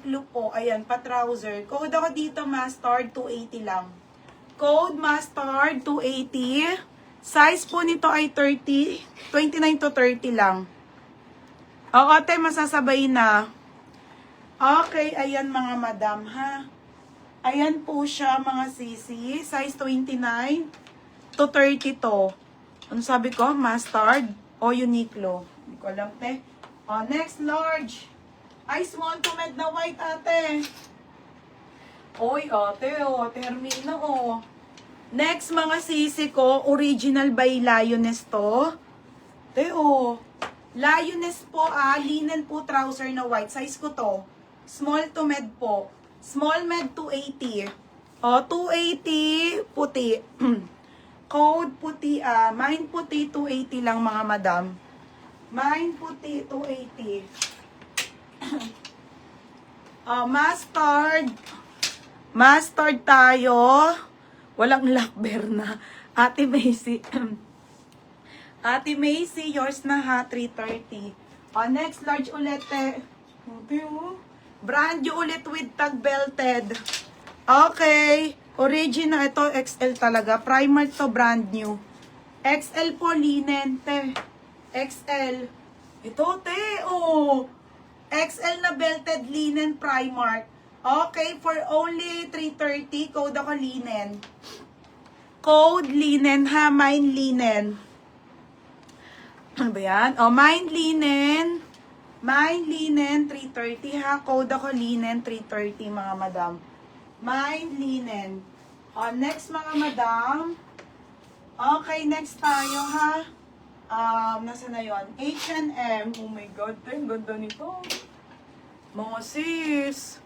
Uniqlo po. Ayan, pa-trouser. Code ako dito, Mustard, 280 lang. Code Mustard, 280. Size po nito ay 30. 29 to 30 lang. O, ate, masasabay na. Okay, ayan mga madam, ha? Ayan po siya, mga sisi. Size 29 to 30 to. Ano sabi ko? Mustard o Uniqlo? Hindi ko alam, te. O, next, large. Ay, small to med na white, ate. Oy, ate, o. Termino, o. Next, mga sisi ko, original by Lioness to. Te, o. Lioness po, linen po, trouser na white. Size ko to. Small to med po. Small med, 280. O, 280, puti. Code puti, mine puti, 280 lang mga madam. Mine puti, 280. Mustard. Mustard tayo. Walang lakber na. Ate Macy. Ate Macy, yours na ha, 330. Next, large ulit eh. Brand new ulit with tag belted. Okay. Original, ito XL talaga. Primer to, brand new. XL po, linen, te. XL. Ito, te, oh. XL na belted linen Primark. Okay, for only 330, code ako linen. Code linen, ha? Mine linen. Ano ba yan? Mine linen. Mine linen, 330, ha? Code ako linen, 330, mga madam. Mine linen. Next, mga madam. Okay, next tayo, ha? Nasa na yun? H&M. Oh my God, ang ganda nito. Mga sis.